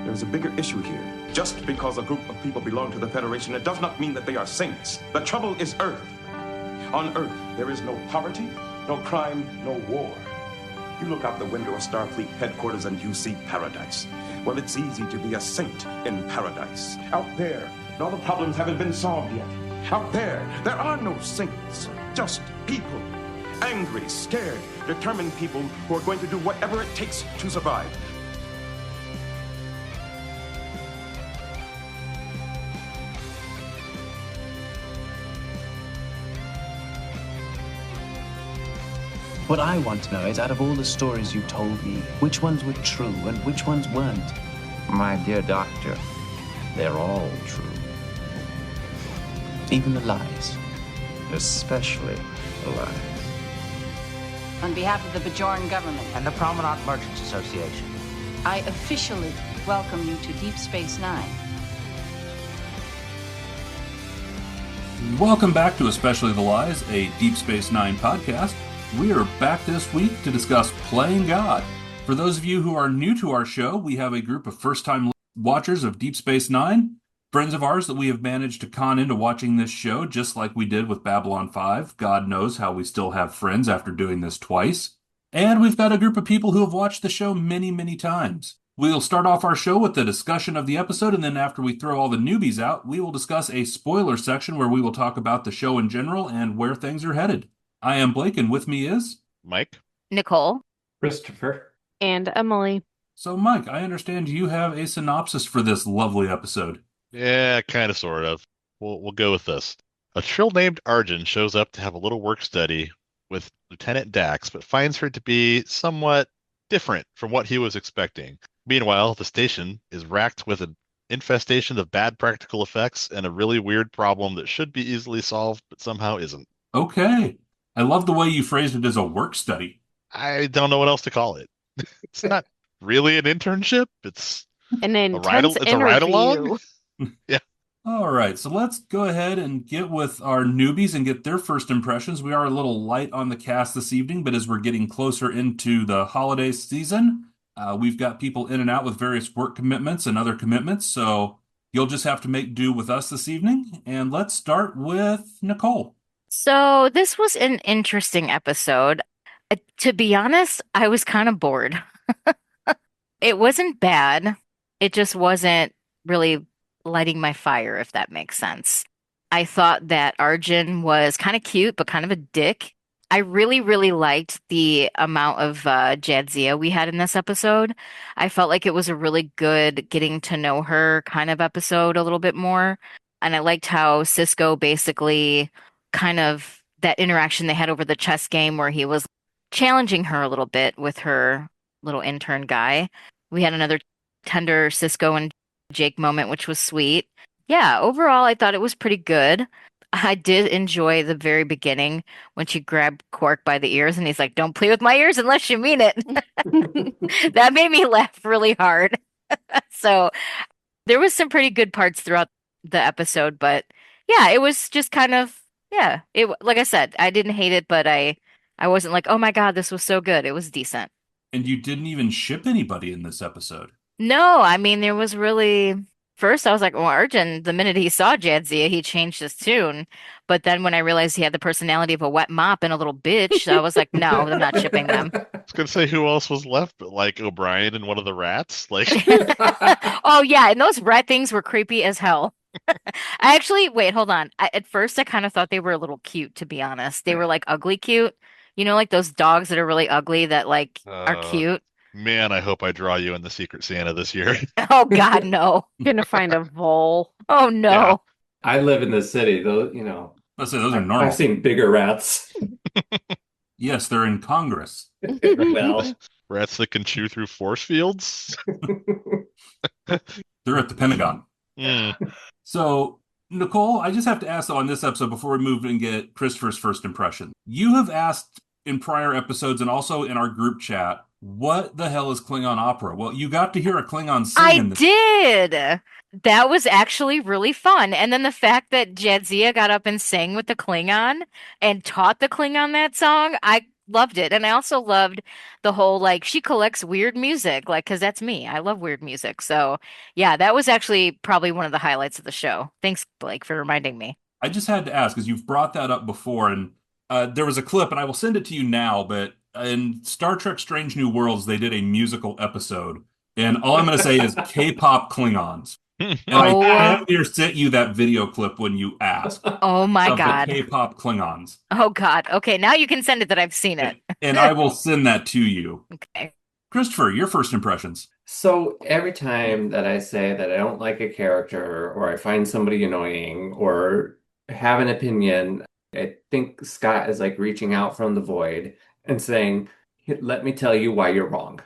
There's a bigger issue here. Just because a group of people belong to the Federation, it does not mean that they are saints. The trouble is Earth. On Earth, there is no poverty, no crime, no war. You look out the window of Starfleet headquarters and you see paradise. Well, it's easy to be a saint in paradise. Out there, all the problems haven't been solved yet. Out there are no saints, just people. Angry, scared, determined people who are going to do whatever it takes to survive. What I want to know is, out of all the stories you told me, which ones were true and which ones weren't? My dear doctor, they're all true. Even the lies? Especially the lies. On behalf of the Bajor government And the Promenade Merchants Association, I officially welcome you to Deep Space Nine. Welcome back to Especially the Lies, a Deep Space Nine podcast. We are back this week to discuss Playing God. For those of you who are new to our show, we have a group of first-time watchers of Deep Space Nine, friends of ours that we have managed to con into watching this show, just like we did with Babylon 5. God knows how we still have friends after doing this twice. And we've got a group of people who have watched the show many, many times. We'll start off our show with the discussion of the episode, and then after we throw all the newbies out, we will discuss a spoiler section where we will talk about the show in general and where things are headed. I am Blake, and with me is... Mike. Nicole. Christopher. And Emily. So, Mike, I understand you have a synopsis for this lovely episode. Yeah, kind of, sort of. We'll go with this. A Trill named Arjin shows up to have a little work study with Lieutenant Dax, but finds her to be somewhat different from what he was expecting. Meanwhile, the station is racked with an infestation of bad practical effects and a really weird problem that should be easily solved, but somehow isn't. Okay. I love the way you phrased it as a work study. I don't know what else to call it. It's not really an internship. It's an intense it's a ride-along. Yeah. All right, so let's go ahead and get with our newbies and get their first impressions. We are a little light on the cast this evening, but as we're getting closer into the holiday season, we've got people in and out with various work commitments and other commitments, so you'll just have to make do with us this evening. And let's start with Nicole. So this was an interesting episode. To be honest, I was kind of bored. It wasn't bad. It just wasn't really lighting my fire, if that makes sense. I thought that Arjin was kind of cute, but kind of a dick. I really, really liked the amount of Jadzia we had in this episode. I felt like it was a really good getting to know her kind of episode a little bit more. And I liked how Sisko basically kind of that interaction they had over the chess game where he was challenging her a little bit with her little intern guy. We had another tender Sisko and Jake moment, which was sweet. Yeah, overall, I thought it was pretty good. I did enjoy the very beginning when she grabbed Quark by the ears and he's like, "Don't play with my ears unless you mean it." That made me laugh really hard. So there was some pretty good parts throughout the episode, but yeah, it was just kind of, yeah, it, like I said, I didn't hate it, but I wasn't like, "Oh my God, this was so good." It was decent. And you didn't even ship anybody in this episode. No, I mean, there was really... First, I was like, well, Arjun, the minute he saw Jadzia, he changed his tune. But then when I realized he had the personality of a wet mop and a little bitch, I was like, no, I'm not shipping them. I was going to say, who else was left but like O'Brien and one of the rats? Like, Oh, yeah, and those rat things were creepy as hell. Wait, hold on. At first, I kind of thought they were a little cute, to be honest. They were like ugly cute. You know, like those dogs that are really ugly that like are cute. Man, I hope I draw you in the Secret Santa this year. Oh, God, no. Gonna find a vole. Oh, no. Yeah. I live in the city, though, you know. Let's say those are normal. I've seen bigger rats. Yes, they're in Congress. Well, Rats that can chew through force fields. They're at the Pentagon. Mm. So, Nicole, I just have to ask, though, on this episode, before we move and get Christopher's first impression. You have asked in prior episodes and also in our group chat what the hell is Klingon opera? Well, you got to hear a Klingon sing I in this. did. That was actually really fun. And then the fact that Jadzia got up and sang with the Klingon and taught the Klingon that song, I loved it. And I also loved the whole like she collects weird music, like because that's me. I love weird music. So yeah, that was actually probably one of the highlights of the show. Thanks, Blake, for reminding me. I just had to ask because you've brought that up before, and there was a clip, and I will send it to you now. But in Star Trek: Strange New Worlds, they did a musical episode, and all I'm going to say is K-pop Klingons. And I Oh, damn near sent you that video clip when you asked oh my of the God. K-pop Klingons, Oh God. Okay, now you can send it that I've seen it. and I will send that to you. Okay. Christopher, your first impressions. So every time that I say that I don't like a character or I find somebody annoying or have an opinion, I think Scott is like reaching out from the void and saying, let me tell you why you're wrong.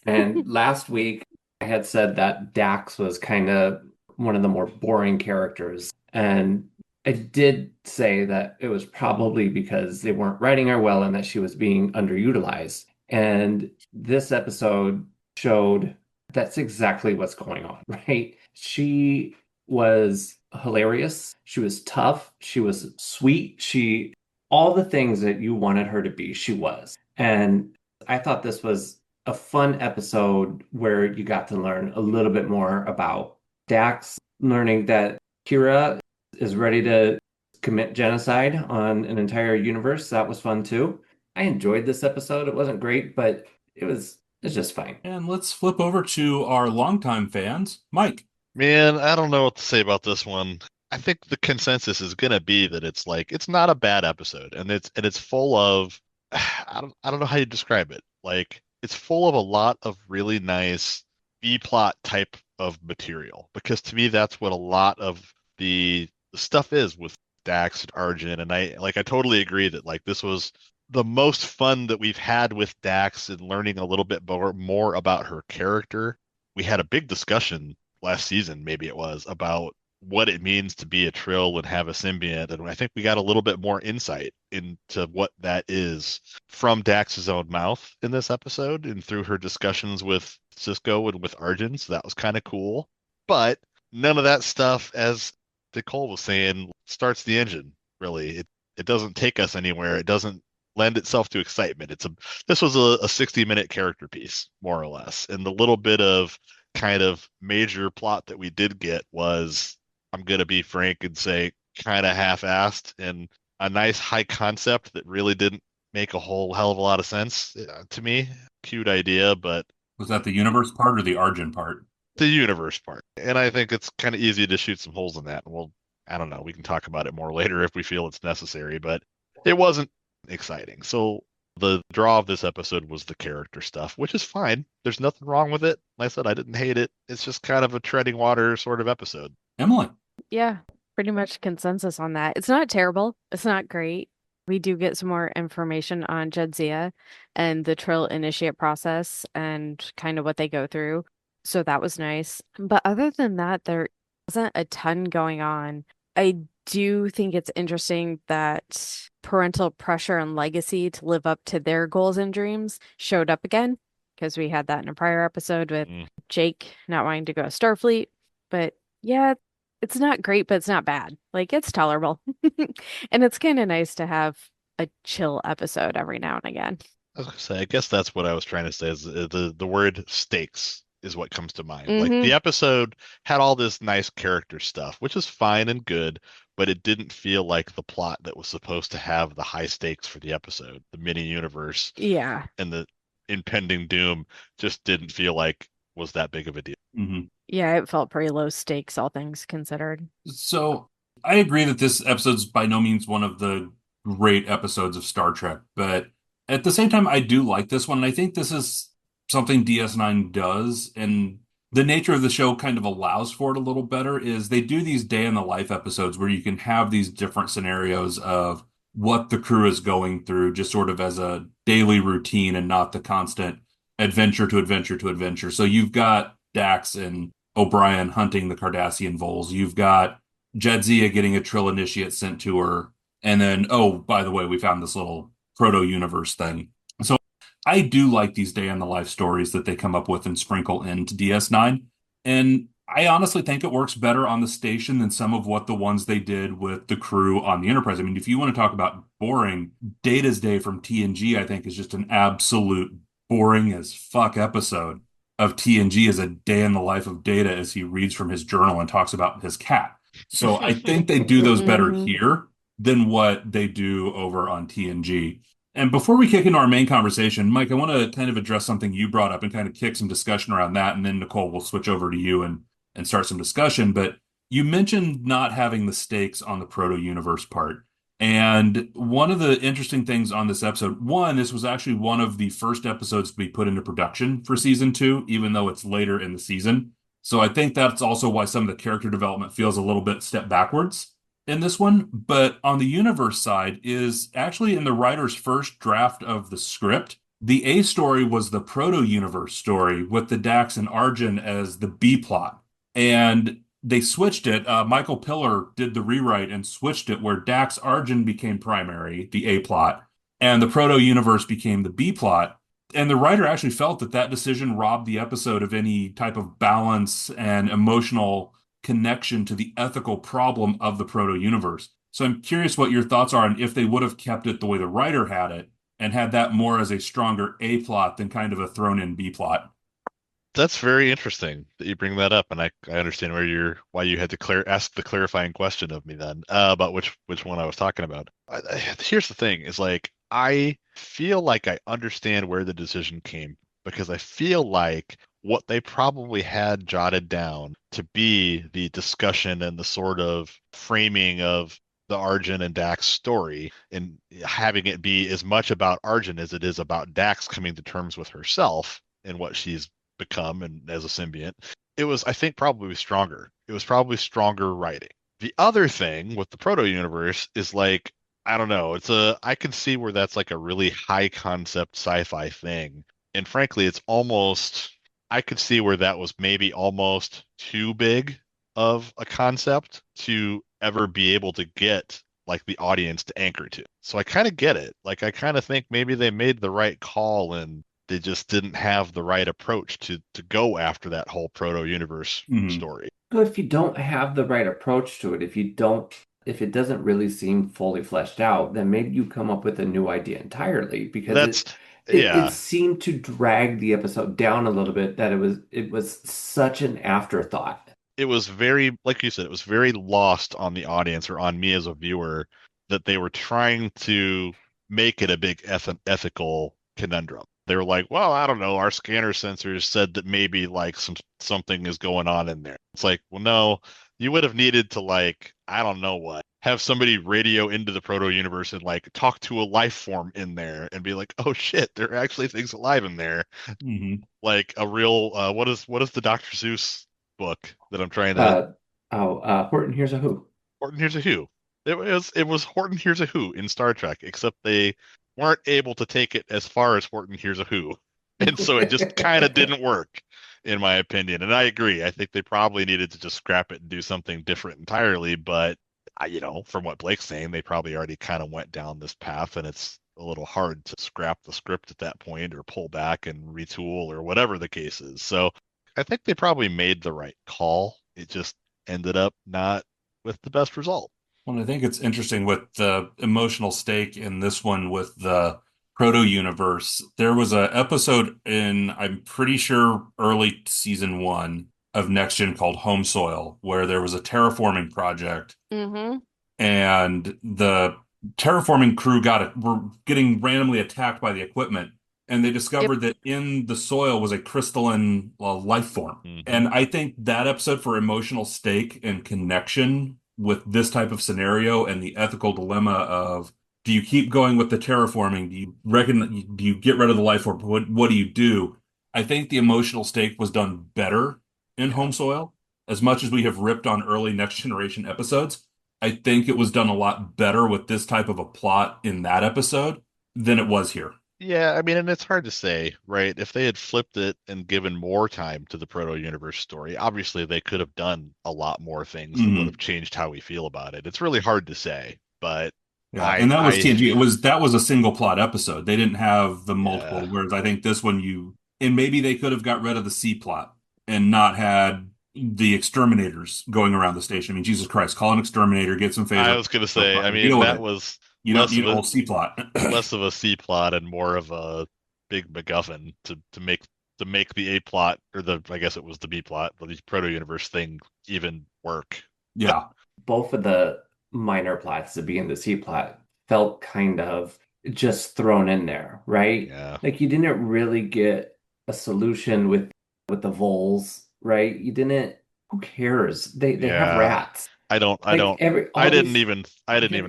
And last week I had said that Dax was kind of one of the more boring characters. And I did say that it was probably because they weren't writing her well and that she was being underutilized. And this episode showed that's exactly what's going on, right? She was hilarious. She was tough. She was sweet. All the things that you wanted her to be, she was. And I thought this was a fun episode where you got to learn a little bit more about Dax, learning that Kira is ready to commit genocide on an entire universe. That was fun too. I enjoyed this episode. It wasn't great, but it's just fine. And let's flip over to our longtime fans. Mike. Man, I don't know what to say about this one. I think the consensus is gonna be that it's not a bad episode, and it's full of I don't know how you describe it. Like it's full of a lot of really nice B plot type of material because to me that's what a lot of the stuff is with Dax and Arjin, and I totally agree that like this was the most fun that we've had with Dax and learning a little bit more about her character. We had a big discussion last season, maybe it was, about what it means to be a Trill and have a symbiont. And I think we got a little bit more insight into what that is from Dax's own mouth in this episode and through her discussions with Cisco and with Arjun. So that was kind of cool. But none of that stuff, as Nicole was saying, starts the engine, really. It doesn't take us anywhere. It doesn't lend itself to excitement. This was a 60-minute character piece, more or less. And the little bit of kind of major plot that we did get was, I'm going to be frank and say, kind of half-assed and a nice high concept that really didn't make a whole hell of a lot of sense to me. Cute idea, but Was that the universe part or the Arjun part? the universe part. And I think it's kind of easy to shoot some holes in that. And I don't know, we can talk about it more later if we feel it's necessary, but it wasn't exciting. So the draw of this episode was the character stuff, which is fine. There's nothing wrong with it. Like I said, I didn't hate it. It's just kind of a treading water sort of episode. Emily. Yeah, pretty much consensus on that. It's not terrible. It's not great. We do get some more information on Jadzia and the Trill initiate process and kind of what they go through. So that was nice. But other than that, there wasn't a ton going on. I do think it's interesting that parental pressure and legacy to live up to their goals and dreams showed up again, because we had that in a prior episode with Jake not wanting to go to Starfleet. But yeah, it's not great, but it's not bad. Like, it's tolerable. And it's kind of nice to have a chill episode every now and again. I was gonna say, I guess that's what I was trying to say is the word stakes is what comes to mind. Like the episode had all this nice character stuff, which is fine and good, but it didn't feel like the plot that was supposed to have the high stakes for the episode, the mini universe. Yeah. And the impending doom just didn't feel like was that big of a deal. Yeah, it felt pretty low stakes, all things considered. So I agree that this episode's by no means one of the great episodes of Star Trek, but at the same time, I do like this one. And I think this is something DS9 does, and the nature of the show kind of allows for it a little better, is they do these day in the life episodes where you can have these different scenarios of what the crew is going through, just sort of as a daily routine and not the constant adventure to adventure to adventure. So you've got Dax and O'Brien hunting the Cardassian voles. You've got Jadzia getting a Trill initiate sent to her. And then, oh, by the way, we found this little proto-universe thing. So I do like these day in the life stories that they come up with and sprinkle into DS9. And I honestly think it works better on the station than some of what the ones they did with the crew on the Enterprise. I mean, if you want to talk about boring, Data's Day from TNG, I think, is just an absolute boring as fuck episode of TNG as a day in the life of Data as he reads from his journal and talks about his cat. So I think they do those better Mhm. here than what they do over on TNG. And before we kick into our main conversation, Mike, I want to kind of address something you brought up and kind of kick some discussion around that. And then Nicole, we'll switch over to you and start some discussion. But you mentioned not having the stakes on the proto-universe part. And one of the interesting things on this episode, one, this was actually one of the first episodes to be put into production for season two, even though it's later in the season. So I think that's also why some of the character development feels a little bit step backwards in this one. But on the universe side is actually in the writer's first draft of the script. The A story was the proto-universe story with the Dax and Arjin as the B plot. And they switched it. Michael Piller did the rewrite and switched it where Dax Arjun became primary, the A plot, and the proto universe became the B plot. And the writer actually felt that that decision robbed the episode of any type of balance and emotional connection to the ethical problem of the proto universe. So I'm curious what your thoughts are on if they would have kept it the way the writer had it and had that more as a stronger A plot than kind of a thrown in B plot. That's very interesting that you bring that up, and I understand why you had to ask the clarifying question of me then about which one I was talking about. Here's the thing: is like I feel like I understand where the decision came because I feel like what they probably had jotted down to be the discussion and the sort of framing of the Arjun and Dax story and having it be as much about Arjun as it is about Dax coming to terms with herself and what she's become and as a symbiont, it was, I think, probably stronger. It was probably stronger writing. The other thing with the proto universe is like, I don't know, I can see where that's like a really high concept sci-fi thing. And frankly, it's almost, I could see where that was maybe almost too big of a concept to ever be able to get like the audience to anchor to. So I kind of get it. Like I kind of think maybe they made the right call and they just didn't have the right approach to go after that whole proto-universe story. But if you don't have the right approach to it, if it doesn't really seem fully fleshed out, then maybe you come up with a new idea entirely because it seemed to drag the episode down a little bit that it was such an afterthought. It was very, like you said, it was very lost on the audience or on me as a viewer that they were trying to make it a big ethical conundrum. They were like, well, I don't know, our scanner sensors said that maybe like something is going on in there. It's like, well, no, you would have needed to like, I don't know what, have somebody radio into the proto universe and like talk to a life form in there and be like, oh shit, there are actually things alive in there. Like a real what is the Dr. Seuss book that I'm trying to Horton Hears a Who. Horton Hears a Who. It was Horton Hears a Who in Star Trek, except they weren't able to take it as far as Horton Hears a Who. And so it just kind of didn't work, in my opinion. And I agree. I think they probably needed to just scrap it and do something different entirely. But, from what Blake's saying, they probably already kind of went down this path, and it's a little hard to scrap the script at that point or pull back and retool or whatever the case is. So I think they probably made the right call. It just ended up not with the best result. Well, I think it's interesting with the emotional stake in this one with the proto universe. There was a episode in, I'm pretty sure, early season one of Next Gen called Home Soil, where there was a terraforming project, and the terraforming crew were getting randomly attacked by the equipment, and they discovered that in the soil was a crystalline life form. And I think that episode for emotional stake and connection with this type of scenario and the ethical dilemma of, do you keep going with the terraforming? Do you get rid of the life form? What do you do? I think the emotional stake was done better in Home Soil. As much as we have ripped on early Next Generation episodes, I think it was done a lot better with this type of a plot in that episode than it was here. Yeah, I mean, and it's hard to say, right? If they had flipped it and given more time to the proto-universe story, obviously they could have done a lot more things that would have changed how we feel about it. It's really hard to say, but Yeah, and that was I TNG. That was a single plot episode. They didn't have the yeah. multiple. Whereas I think this one and maybe they could have got rid of the C plot and not had the exterminators going around the station. I mean, Jesus Christ, call an exterminator, get some I phaser, was gonna go say, I fucking mean, deal with that it. was You don't need a whole C plot. less of a C plot and more of a big MacGuffin to make the A plot, or the, I guess it was the B plot, but the proto-universe thing even work. Yeah. Both of the minor plots, the B and the C plot, felt kind of just thrown in there, right? Yeah. Like you didn't really get a solution with the voles, right? You didn't. Who cares? They have Yeah. rats. I Like all didn't these. even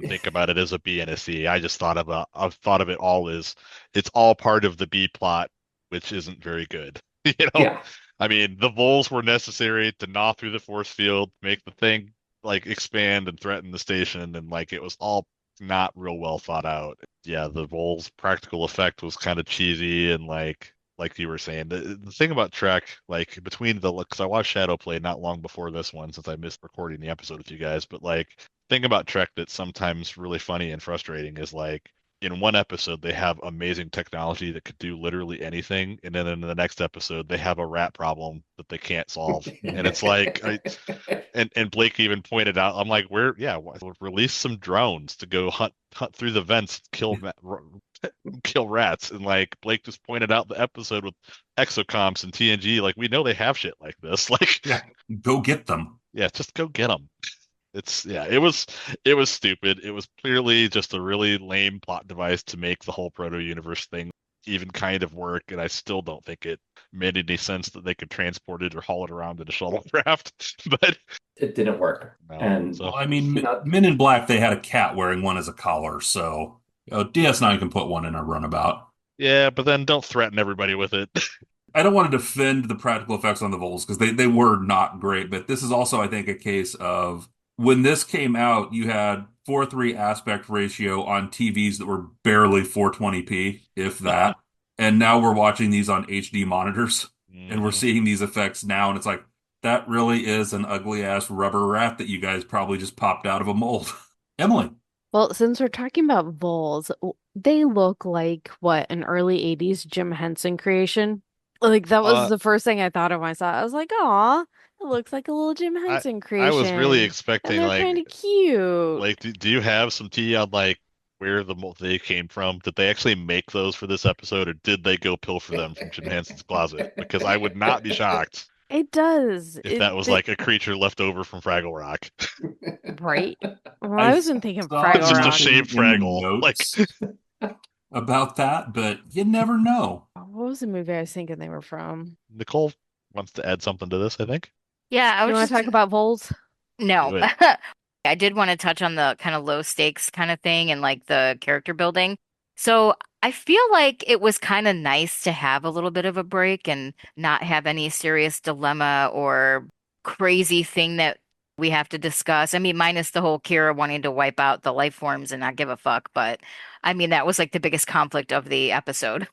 think about it as a B and a C. I just I've thought of it all as it's all part of the B plot, which isn't very good. You know? Yeah. I mean, the voles were necessary to gnaw through the force field, make the thing like expand and threaten the station, and like it was all not real well thought out. Yeah, the voles practical effect was kind of cheesy, and like you were saying, the thing about Trek, like between because I watched Shadowplay not long before this one, since I missed recording the episode with you guys, but like thing about Trek that's sometimes really funny and frustrating is like in one episode they have amazing technology that could do literally anything, and then in the next episode they have a rat problem that they can't solve, and it's like and Blake even pointed out, I'm like, release some drones to go hunt through the vents, kill rats, and like Blake just pointed out the episode with exocomps and TNG, like we know they have shit like this, like Yeah, go get them. yeah, just go get them. It was stupid. It was clearly just a really lame plot device to make the whole proto-universe thing even kind of work, and I still don't think it made any sense that they could transport it or haul it around in a shuttlecraft. But it didn't work. no. And So Well, I mean, Men in Black, they had a cat wearing one as a collar, so DS9 can put one in a runabout. yeah, but then don't threaten everybody with it. I don't want to defend the practical effects on the Vols because they were not great, but this is also, I think, a case of when this came out, you had 4:3 aspect ratio on TVs that were barely 420p, if that. And now we're watching these on HD monitors, and we're seeing these effects now, and it's like, that really is an ugly ass rubber rat that you guys probably just popped out of a mold. Emily. Well, since we're talking about voles, they look like what, an early 80s Jim Henson creation? Like that was the first thing I thought of when I saw it. I was like, "Aw, it looks like a little Jim Henson creation." I was really and expecting they're like kind of cute. like do you have some tea on like where they came from? Did they actually make those for this episode, or did they go pilfer them from Jim Henson's closet? Because I would not be shocked It does. if that was like a creature left over from Fraggle Rock. Right. Well, I wasn't thinking saw Fraggle It's just a Rock. shaved in the Fraggle. Like notes about that, but you never know. What was the movie I was thinking they were from? Nicole wants to add something to this, I think. Yeah, I You was want just to talk about voles? no. Do it. I did want to touch on the kind of low stakes kind of thing and like the character building. So I feel like it was kind of nice to have a little bit of a break and not have any serious dilemma or crazy thing that we have to discuss. I mean, minus the whole Kira wanting to wipe out the life forms and not give a fuck. But I mean, that was like the biggest conflict of the episode.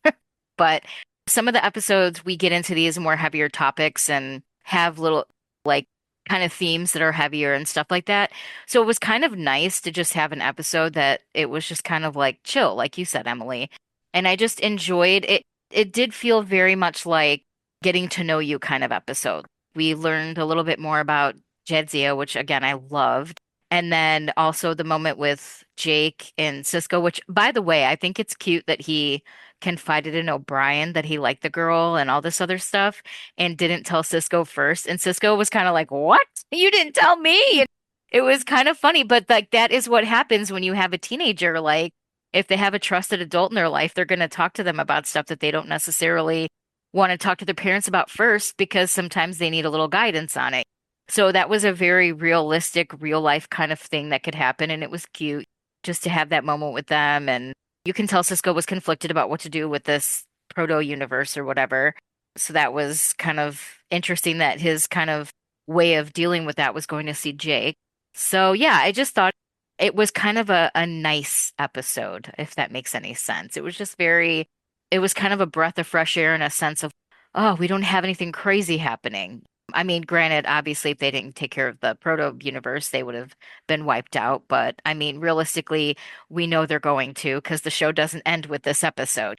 But some of the episodes, we get into these more heavier topics and have little like kind of themes that are heavier and stuff like that. So it was kind of nice to just have an episode that it was just kind of like chill, like you said, Emily. And I just enjoyed it. It did feel very much like getting to know you kind of episode. We learned a little bit more about Jedzia, which again I loved. And then also the moment with Jake and Cisco, which by the way, I think it's cute that he confided in O'Brien that he liked the girl and all this other stuff and didn't tell Cisco first. And Cisco was kind of like, "What? You didn't tell me?" And it was kind of funny, but like that is what happens when you have a teenager. Like if they have a trusted adult in their life, they're going to talk to them about stuff that they don't necessarily want to talk to their parents about first because sometimes they need a little guidance on it. So that was a very realistic, real life kind of thing that could happen. And it was cute just to have that moment with them. And you can tell Cisco was conflicted about what to do with this proto-universe or whatever. So that was kind of interesting that his kind of way of dealing with that was going to see Jake. So yeah, I just thought it was kind of a nice episode, if that makes any sense. It was just it was kind of a breath of fresh air in a sense of, oh, we don't have anything crazy happening. I mean, granted, obviously, if they didn't take care of the proto-universe, they would have been wiped out. But I mean, realistically, we know they're going to because the show doesn't end with this episode.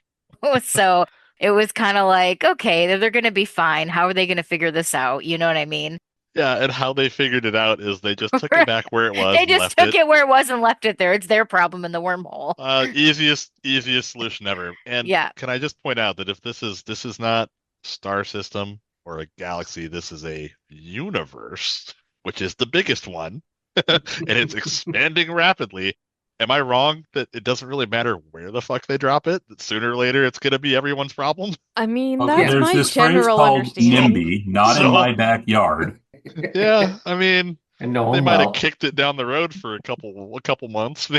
So it was kind of like, okay, they're going to be fine. How are they going to figure this out? You know what I mean? Yeah, and how they figured it out is they just took it back where it was They and just left took it. it where it was and left it there. It's their problem in the wormhole. Easiest solution ever. And Yeah. can I just point out that if this is not star system or a galaxy, this is a universe, which is the biggest one, and it's expanding rapidly. Am I wrong that it doesn't really matter where the fuck they drop it? That sooner or later it's gonna be everyone's problem? I mean, Okay, that's there's my this phrase general called understanding. NIMBY, not in my backyard. Yeah, I mean, And no they one might will. have kicked it down the road for a couple months.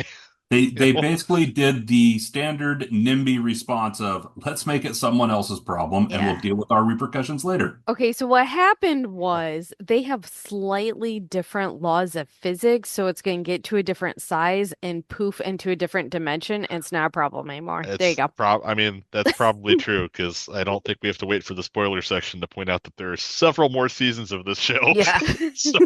They basically did the standard NIMBY response of let's make it someone else's problem and we'll Yeah. deal with our repercussions later. Okay, so what happened was they have slightly different laws of physics, so it's going to get to a different size and poof into a different dimension, and it's not a problem anymore. There you go. I mean, that's probably true because I don't think we have to wait for the spoiler section to point out that there are several more seasons of this show. Yeah. So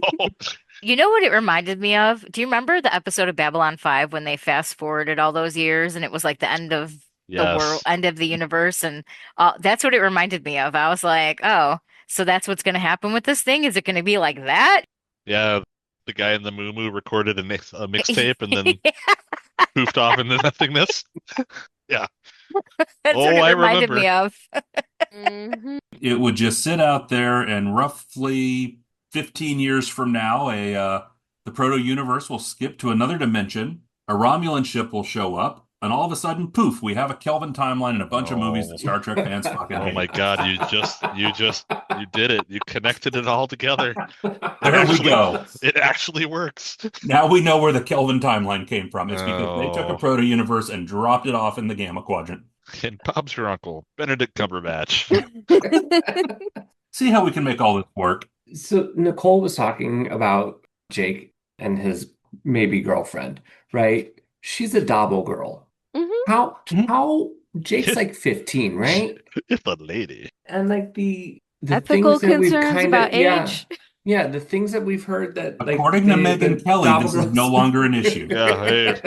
You know what it reminded me of? Do you remember the episode of Babylon 5 when they fast forwarded all those years and it was like the end of the world, yes, end of the universe? And that's what it reminded me of. I was like, oh, so that's what's going to happen with this thing? Is it going to be like that? yeah, the guy in the moo recorded a mixtape and then poofed off into nothingness. Yeah. That's what it reminded me of. Mhm. It would just sit out there, and roughly 15 years from now, the proto-universe will skip to another dimension. A Romulan ship will show up, and all of a sudden, poof, we have a Kelvin timeline and a bunch of movies that Star Trek fans fucking Oh hate. my God, you did it. You connected it all together. There we go. It actually works. Now we know where the Kelvin timeline came from. It's because they took a Oh. proto-universe and dropped it off in the Gamma Quadrant. And Bob's your uncle, Benedict Cumberbatch. See how we can make all this work. So Nicole was talking about Jake and his maybe girlfriend, right? She's a Dabo girl. Mhm. How Jake's like 15, right? It's a lady. And like the Ethical things that we've concerns kind about of age. yeah, the things that we've heard that like According to the Megyn Kelly, Dabo this is girls- no longer an issue. Yeah, hey.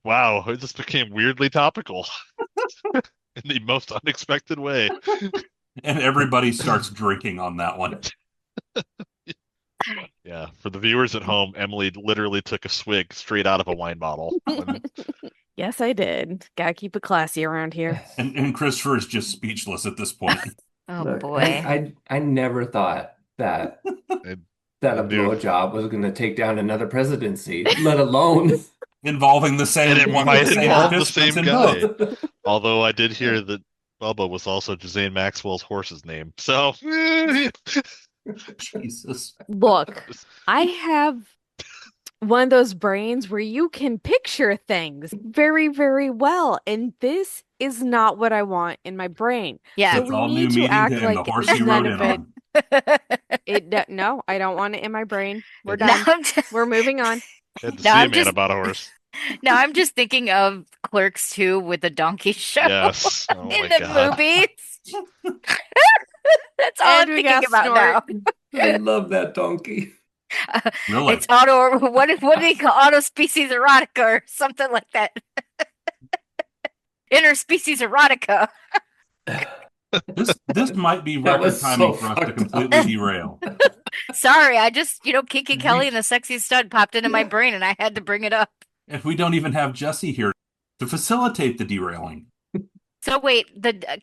Wow, it just became weirdly topical in the most unexpected way. And everybody starts drinking on that one. Yeah, for the viewers at home, Emily literally took a swig straight out of a wine bottle. Yes, I did. Gotta keep it classy around here. And Christopher is just speechless at this point. Oh Look, boy. I never thought that I a knew. blowjob was going to take down another presidency, let alone Involving the same And it one might of the same involve the participants same in guy. both. Although I did hear that Bubba was also Jazane Maxwell's horse's name. So, Jesus. Look, I have one of those brains where you can picture things very, very well, and this is not what I want in my brain. Yeah. So It's we all new need to meaning act to him, the like horse you none rode of in it. on. No, I don't want it in my brain. We're Now done. I'm just, We're moving on. had to No, see a I'm man just- about a horse. now I'm just thinking of Clerks 2 with the donkey show Yes. Oh in my the God. movies. That's all And I'm we thinking got about snort. now. I love that donkey. Really? It's what do they call autospecies erotica or something like that? Interspecies erotica. This might be That record was timing so for us to fucked completely up. derail. Sorry, I just, Kinky Kelly and the Sexy Stud popped into my brain and I had to bring it up. If we don't even have Jessi here to facilitate the derailing. So wait,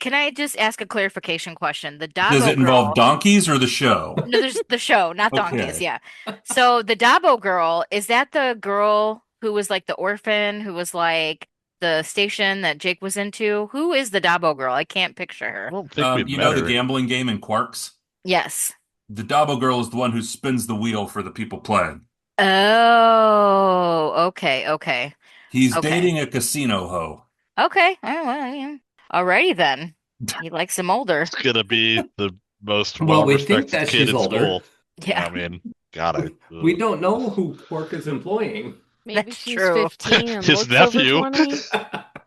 can I just ask a clarification question? The Dabo Does it involve girl, donkeys or the show? no, there's the show, not donkeys, Okay. yeah. So the Dabo girl, is that the girl who was like the orphan, who was like the station that Jake was into? Who is the Dabo girl? I can't picture I her. don't think we've You met know the her. gambling game in Quarks? Yes. The Dabo girl is the one who spins the wheel for the people playing. Oh, okay. He's Okay. dating a casino hoe. Okay. Oh, well, yeah. Alrighty then. He likes him older. It's gonna be the most Well, we think well-respected that kid she's in older. school. Yeah. I mean, God, We don't know who Quark is employing. Maybe That's she's true. 15 and His looks nephew. over 20.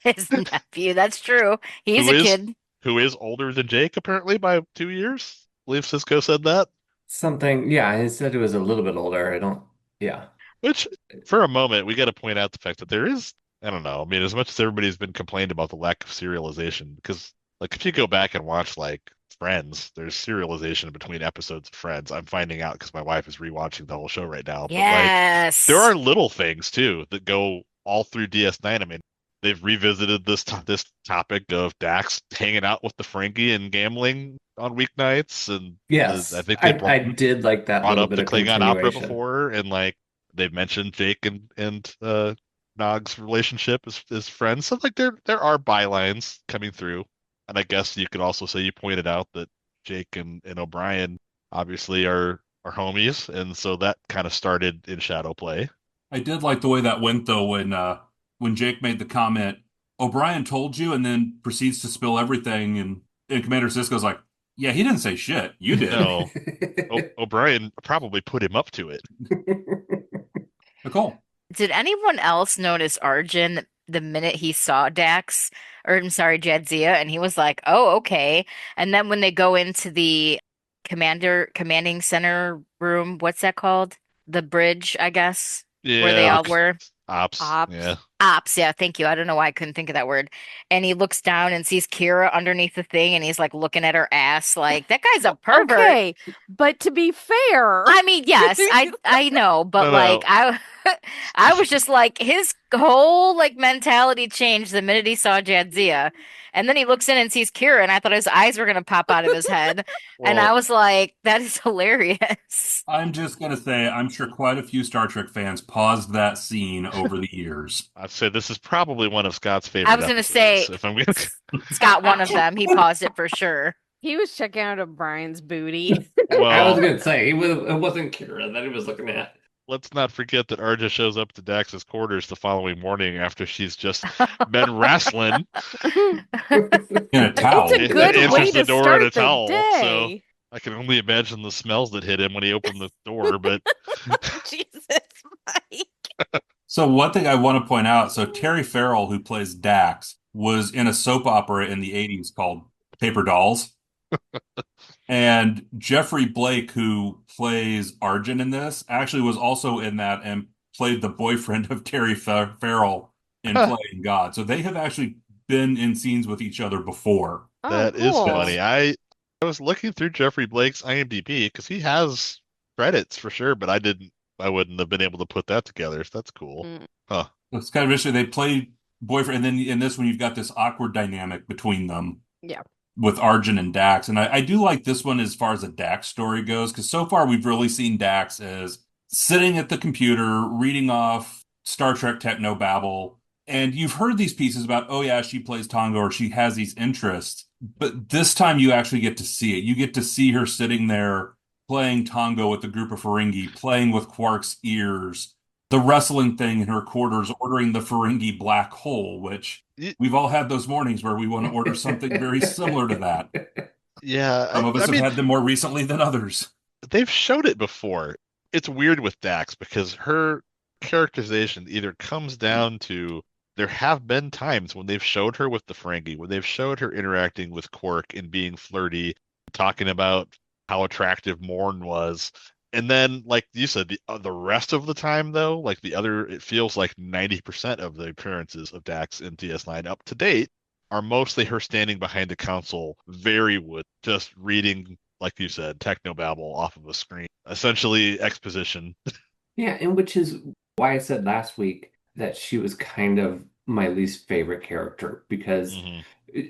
His nephew, that's true. He's Who a is- kid. who is older than Jake apparently by 2 years. believe Cisco said that. Something, yeah, he said it was a little bit older. I don't, yeah. Which, for a moment, we got to point out the fact that there is, I don't know. I mean, as much as everybody's been complained about the lack of serialization, because like if you go back and watch like Friends, there's serialization between episodes of Friends. I'm finding out because my wife is rewatching the whole show right now. But like, there Yes. are little things too that go all through DS9. I mean, they've revisited this topic of Dax hanging out with the Ferengi and gambling on weeknights, and I Yes, think they I did like that brought little up bit the of Klingon opera continuation. before, and like they've mentioned Jake and Nog's relationship as friends. So like there are bylines coming through, and I guess you could also say you pointed out that Jake and O'Brien obviously are homies, and so that kind of started in Shadow Play. I did like the way that went though when Jake made the comment, O'Brien told you, and then proceeds to spill everything, and Commander Cisco's like, yeah, he didn't say shit. You did. No, O'Brien probably put him up to it. Nicole. Did anyone else notice Arjin the minute he saw Dax, or I'm sorry, Jadzia, and he was like, "Oh, okay." And then when they go into the commanding center room, what's that called? The bridge, I guess, where they Yeah, all Ops. were. ops. Ops. Yeah. Ops, yeah, thank you. I don't know why I couldn't think of that word. And he looks down and sees Kira underneath the thing, and he's like looking at her ass, like that guy's a pervert. Okay, but to be fair, I mean, yes, I know, but No, like no. I was just like his whole like mentality changed the minute he saw Jadzia. And then he looks in and sees Kira, and I thought his eyes were gonna pop out of his head. And I Well, was like, that is hilarious. I'm just gonna say, I'm sure quite a few Star Trek fans paused that scene over the years. I'd say this is probably one of Scott's I favorite was gonna episodes. say If I'm gonna, Scott, one of them. He paused it for sure. he was checking out O'Brien's booty. I was well, gonna say it wasn't Kira that he was looking at. let's not forget that Arja shows up to Dax's quarters the following morning after she's just been wrestling. In a towel. It's a good Answers way the to door in a start the towel, so day. I can only imagine the smells that hit him when he opened the door. But Jesus, Mike. So one thing I want to point out, so Terry Farrell, who plays Dax, was in a soap opera in the 80s called Paper Dolls. And Jeffrey Blake, who plays Arjun in this, actually was also in that and played the boyfriend of Terry Farrell in Playing God. So they have actually been in scenes with each other before. Oh, that is cool. funny. I was looking through Jeffrey Blake's IMDb because he has credits for sure, but I wouldn't have been able to put that together. So that's cool. Mm. Huh. It's kind of interesting. They play boyfriend, and then in this one, you've got this awkward dynamic between them. Yeah. With Arjun and Dax. And I do like this one as far as the Dax story goes, because so far we've really seen Dax as sitting at the computer, reading off Star Trek technobabble. And you've heard these pieces about, oh yeah, she plays Tonga or she has these interests. But this time you actually get to see it. You get to see her sitting there playing Tonga with a group of Ferengi, playing with Quark's ears, the wrestling thing in her quarters, ordering the Ferengi black hole, which we've all had those mornings where we want to order something very similar to that. Yeah, Some of us I have mean, had them more recently than others. they've showed it before. It's weird with Dax because her characterization either comes down to there have been times when they've showed her with the Ferengi, when they've showed her interacting with Quark and being flirty, talking about how attractive Morn was. And then, like you said, the rest of the time, though, like it feels like 90% of the appearances of Dax in DS9 up to date are mostly her standing behind a console, very wood, just reading, like you said, technobabble off of a screen. Essentially exposition. Yeah, and which is why I said last week that she was kind of my least favorite character because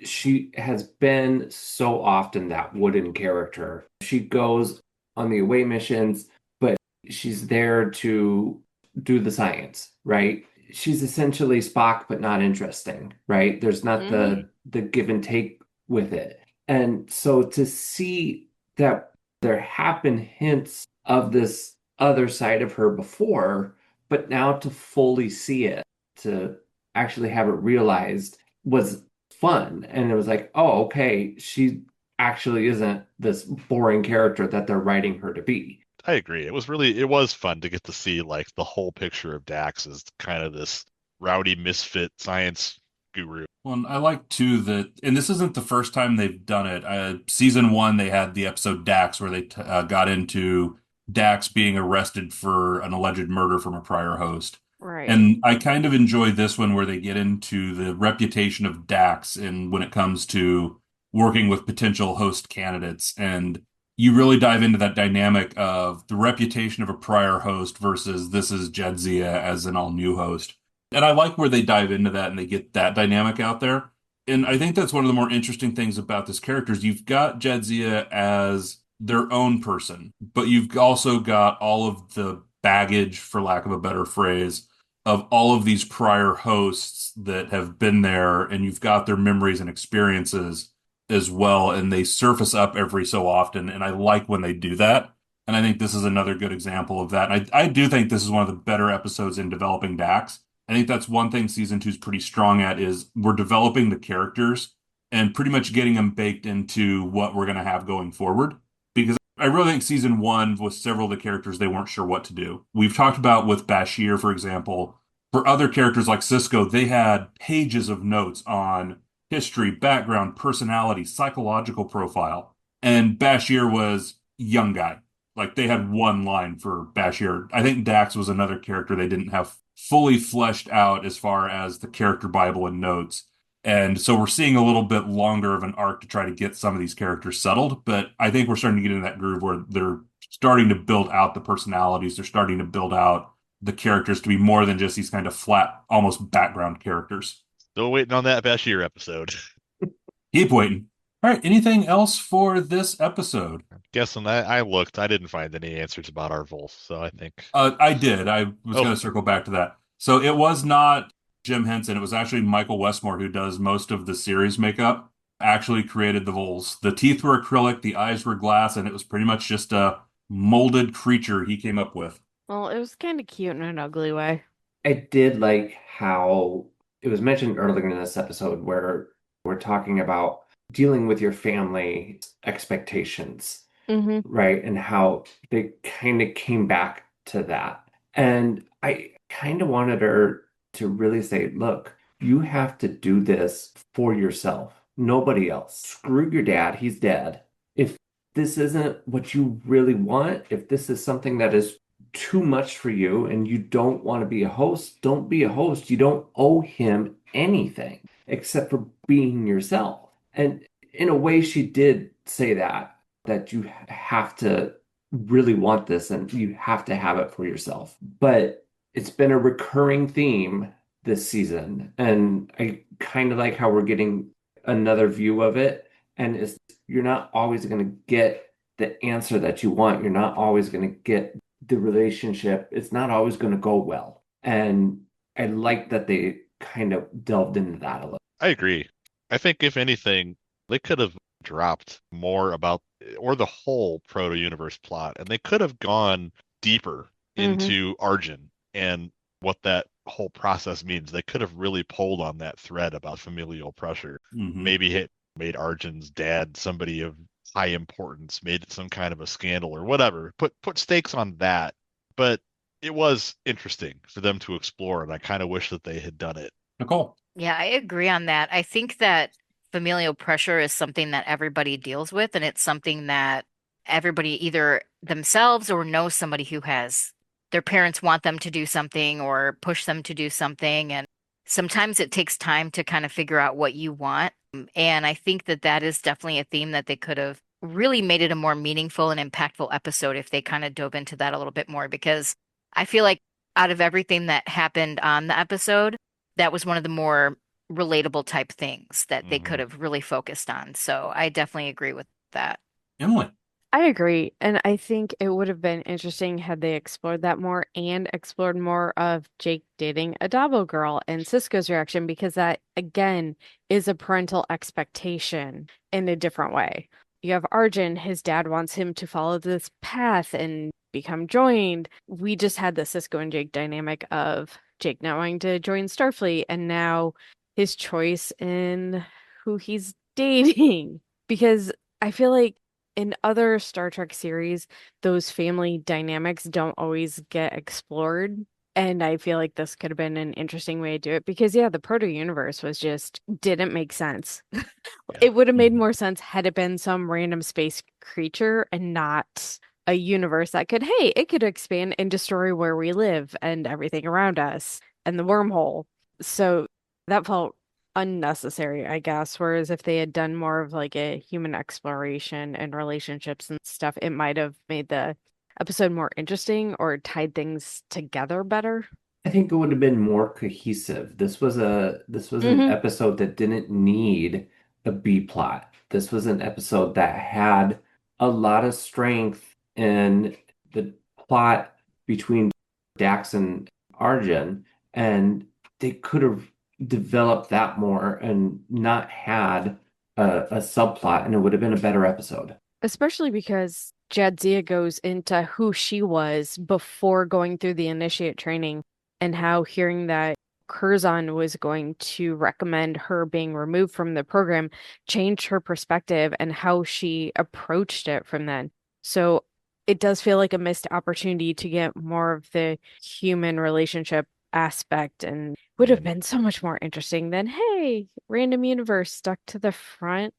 she has been so often that wooden character. She goes on the away missions, but she's there to do the science, right? She's essentially Spock, but not interesting, right? There's not the give and take with it. And so to see that there have been hints of this other side of her before, but now to fully see it, to actually have it realized was fun. And it was like, oh, okay, she actually isn't this boring character that they're writing her to be. I agree. It was fun to get to see like the whole picture of Dax as kind of this rowdy misfit science guru. Well, and I like too that, and this isn't the first time they've done it. Season one, they had the episode Dax, where they got into Dax being arrested for an alleged murder from a prior host. Right. And I kind of enjoy this one where they get into the reputation of Dax and when it comes to working with potential host candidates. And you really dive into that dynamic of the reputation of a prior host versus this is Jadzia as an all-new host. And I like where they dive into that and they get that dynamic out there. And I think that's one of the more interesting things about this character is you've got Jadzia as their own person, but you've also got all of the baggage, for lack of a better phrase, of all of these prior hosts that have been there, and you've got their memories and experiences as well, and they surface up every so often. And I like when they do that. And I think this is another good example of that. And I do think this is one of the better episodes in developing Dax. I think that's one thing season two is pretty strong at is we're developing the characters and pretty much getting them baked into what we're going to have going forward. Because I really think season one with several of the characters, they weren't sure what to do. We've talked about with Bashir, for example, for other characters like Cisco, they had pages of notes on history, background, personality, psychological profile. And Bashir was young guy. Like they had one line for Bashir. I think Dax was another character they didn't have fully fleshed out as far as the character Bible and notes. And so we're seeing a little bit longer of an arc to try to get some of these characters settled. But I think we're starting to get in that groove where they're starting to build out the personalities. They're starting to build out the characters to be more than just these kind of flat, almost background characters. Still waiting on that Bashir episode. Keep waiting. All right. Anything else for this episode? Guessing I looked, I didn't find any answers about our Volf, so I think. I did. I was going to circle back to that. So it was not Jim Henson. It was actually Michael Westmore, who does most of the series makeup, actually created the voles. The teeth were acrylic, the eyes were glass, and it was pretty much just a molded creature he came up with. Well, it was kind of cute in an ugly way. I did like how it was mentioned earlier in this episode where we're talking about dealing with your family expectations, right? And how they kind of came back to that. And I kind of wanted her to really say, look, you have to do this for yourself, nobody else. Screw your dad, he's dead. If this isn't what you really want, if this is something that is too much for you and you don't want to be a host, don't be a host. You don't owe him anything except for being yourself. And in a way, she did say that you have to really want this and you have to have it for yourself. But it's been a recurring theme this season. And I kind of like how we're getting another view of it. And you're not always going to get the answer that you want. You're not always going to get the relationship. It's not always going to go well. And I like that they kind of delved into that a little. I agree. I think if anything, they could have dropped more about or the whole proto-universe plot, and they could have gone deeper into Arjin and what that whole process means. They could have really pulled on that thread about familial pressure. Maybe made Arjun's dad somebody of high importance, made it some kind of a scandal or whatever. Put stakes on that. But it was interesting for them to explore, and I kind of wish that they had done it. Nicole. Yeah, I agree on that. I think that familial pressure is something that everybody deals with, and it's something that everybody either themselves or knows somebody who has. Their parents want them to do something or push them to do something, and sometimes it takes time to kind of figure out what you want. And I think that that is definitely a theme that they could have really made it a more meaningful and impactful episode if they kind of dove into that a little bit more, because I feel like out of everything that happened on the episode, that was one of the more relatable type things that they could have really focused on. So I definitely agree with that. Emily. I agree. And I think it would have been interesting had they explored that more and explored more of Jake dating a Dabo girl and Cisco's reaction, because that, again, is a parental expectation in a different way. You have Arjin, his dad wants him to follow this path and become joined. We just had the Cisco and Jake dynamic of Jake not wanting to join Starfleet and now his choice in who he's dating. Because I feel like in other Star Trek series, those family dynamics don't always get explored And I feel like this could have been an interesting way to do it because, yeah, the proto-universe was just didn't make sense. Yeah. It would have made more sense had it been some random space creature and not a universe that could, hey, it could expand and destroy where we live and everything around us and the wormhole. So that felt unnecessary, I guess. Whereas if they had done more of like a human exploration and relationships and stuff, it might have made the episode more interesting or tied things together better. I think it would have been more cohesive. This was an Hmm. episode that didn't need a B plot. This was an episode that had a lot of strength in the plot between Dax and Arjun, and they could have developed that more and not had a subplot, and it would have been a better episode. Especially because Jadzia goes into who she was before going through the initiate training and how hearing that Curzon was going to recommend her being removed from the program changed her perspective and how she approached it from then. So it does feel like a missed opportunity to get more of the human relationship aspect and would have been so much more interesting than, hey, random universe stuck to the front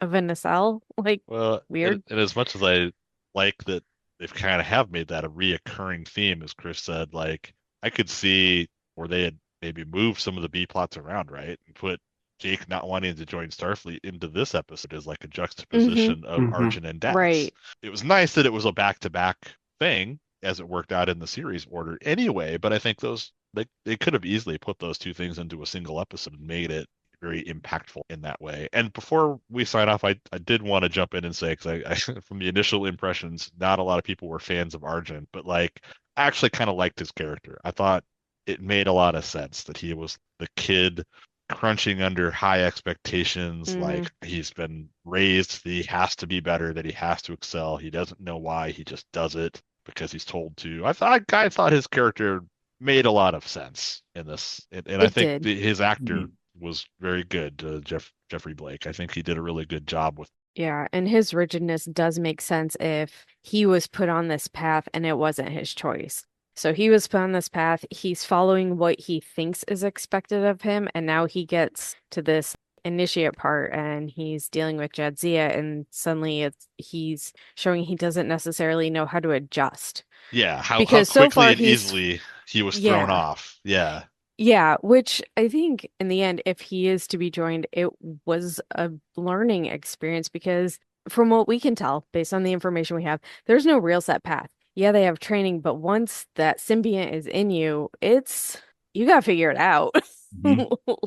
of a nacelle. Like, Well, weird. and as much as I like that they've kind of have made that a reoccurring theme, as Chris said, like I could see where they had maybe moved some of the B plots around, right? And put Jake not wanting to join Starfleet into this episode as like a juxtaposition of Arjun and Dax. Right. It was nice that it was a back-to-back thing as it worked out in the series order anyway, but I think those they could have easily put those two things into a single episode and made it very impactful in that way. And before we sign off, I did want to jump in and say, because I from the initial impressions, not a lot of people were fans of Arjun, but like I actually kind of liked his character. I thought it made a lot of sense that he was the kid crunching under high expectations. Like he's been raised that he has to be better, that he has to excel. He doesn't know why, he just does it because he's told to. I thought his character made a lot of sense in this, and I It think did. his actor was very good, Jeffrey Blake. I think he did a really good job with. Yeah, and his rigidness does make sense if he was put on this path and it wasn't his choice. So he was put on this path, he's following what he thinks is expected of him, and now he gets to this initiate part and he's dealing with Jadzia, and suddenly he's showing he doesn't necessarily know how to adjust. Yeah, how Because so quickly far and he's easily he was thrown off. Yeah. Yeah, which I think in the end, if he is to be joined, it was a learning experience because from what we can tell, based on the information we have, there's no real set path. Yeah, they have training, but once that symbiont is in you, you gotta figure it out.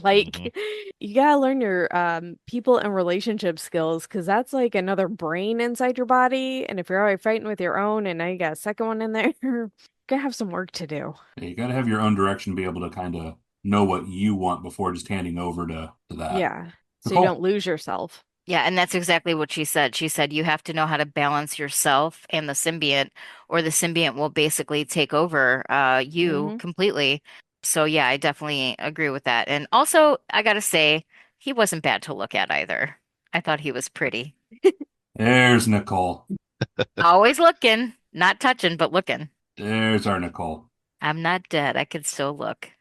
Like you gotta learn your people and relationship skills because that's like another brain inside your body. And if you're already fighting with your own and now you got a second one in there, you're gonna have some work to do. Yeah, you got to have your own direction, be able to kind of know what you want before just handing over to that. Yeah. So you Nicole? don't lose yourself. Yeah, and that's exactly what she said. She said you have to know how to balance yourself and the symbiont, or the symbiont will basically take over you completely. So yeah, I definitely agree with that. And also, I gotta say, he wasn't bad to look at either. I thought he was pretty. There's Nicole. Always looking, not touching, but looking. There's our Nicole. I'm not dead. I can still look.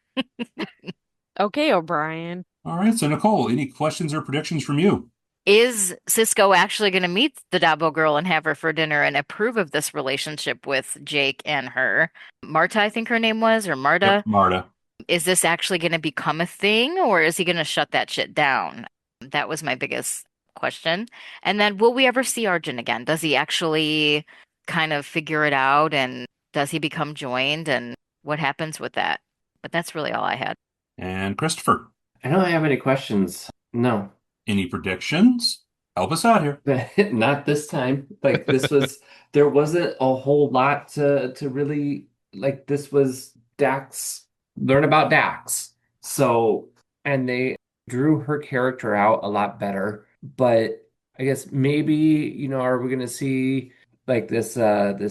Okay, O'Brien. All right, so Nicole, any questions or predictions from you? Is Cisco actually going to meet the Dabo girl and have her for dinner and approve of this relationship with Jake and her? Marta, I think her name was, or Marta. Yep, Marta. Is this actually going to become a thing, or is he going to shut that shit down? That was my biggest question. And then will we ever see Arjun again? Does he actually kind of figure it out, and does he become joined, and what happens with that? But that's really all I had. And Christopher, I don't have any questions. No. any predictions? Help us out here. Not this time. Like there wasn't a whole lot to really like. This was Dax, learn about Dax. So, and they drew her character out a lot better. But I guess maybe, are we gonna see like this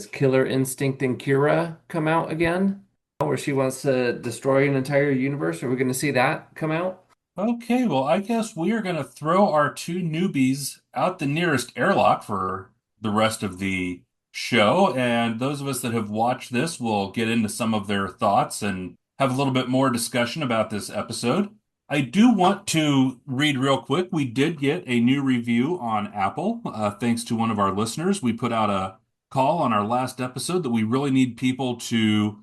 killer instinct in Kira come out again? Where she wants to destroy an entire universe? Are we gonna see that come out? Okay, well, I guess we are going to throw our two newbies out the nearest airlock for the rest of the show, and those of us that have watched this will get into some of their thoughts and have a little bit more discussion about this episode. I do want to read real quick. We did get a new review on Apple, thanks to one of our listeners. We put out a call on our last episode that we really need people to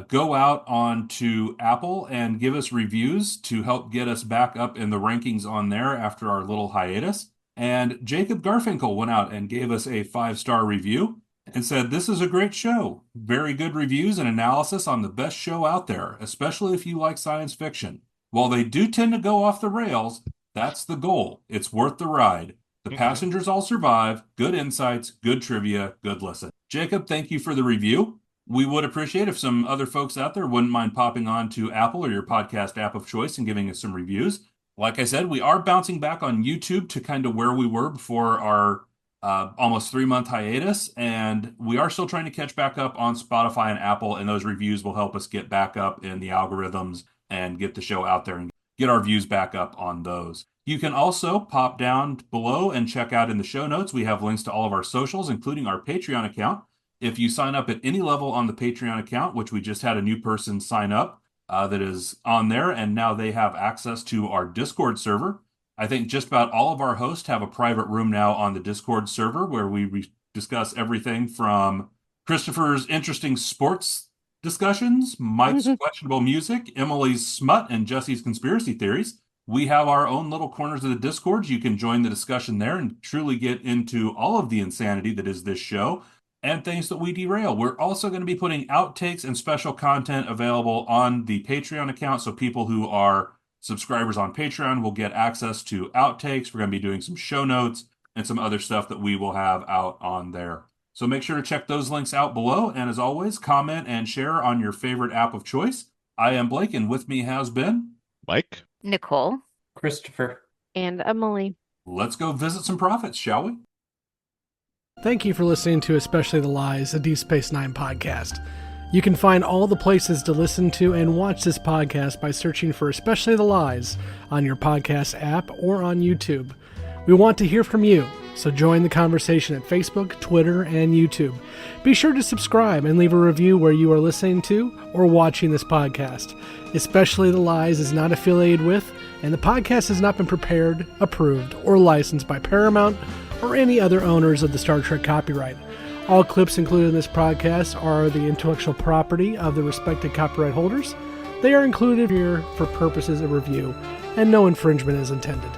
go out onto Apple and give us reviews to help get us back up in the rankings on there after our little hiatus. And Jacob Garfinkel went out and gave us a 5-star review and said, "This is a great show. Very good reviews and analysis on the best show out there, especially if you like science fiction. While they do tend to go off the rails, that's the goal. It's worth the ride. The passengers all survive. Good insights, good trivia, good listen." Jacob, thank you for the review. We would appreciate if some other folks out there wouldn't mind popping on to Apple or your podcast app of choice and giving us some reviews. Like I said, we are bouncing back on YouTube to kind of where we were before our almost 3-month hiatus, and we are still trying to catch back up on Spotify and Apple, and those reviews will help us get back up in the algorithms and get the show out there and get our views back up on those. You can also pop down below and check out in the show notes. We have links to all of our socials, including our Patreon account. If you sign up at any level on the Patreon account, which we just had a new person sign up that is on there, and now they have access to our Discord server. I think just about all of our hosts have a private room now on the Discord server where we discuss everything from Christopher's interesting sports discussions, Mike's questionable music, Emily's smut, and Jessi's conspiracy theories. We have our own little corners of the Discord. You can join the discussion there and truly get into all of the insanity that is this show and things that we derail. We're also going to be putting outtakes and special content available on the Patreon account, so people who are subscribers on Patreon will get access to outtakes. We're going to be doing some show notes and some other stuff that we will have out on there. So make sure to check those links out below. And as always, comment and share on your favorite app of choice. I am Blake, and with me has been Mike, Nicole, Christopher, and Emily. Let's go visit some prophets, shall we? Thank you for listening to Especially the Lies, a Deep Space Nine podcast. You can find all the places to listen to and watch this podcast by searching for Especially the Lies on your podcast app or on YouTube. We want to hear from you, so join the conversation at Facebook, Twitter, and YouTube. Be sure to subscribe and leave a review where you are listening to or watching this podcast. Especially the Lies is not affiliated with, and the podcast has not been prepared, approved, or licensed by Paramount or any other owners of the Star Trek copyright. All clips included in this podcast are the intellectual property of the respective copyright holders. They are included here for purposes of review, and no infringement is intended.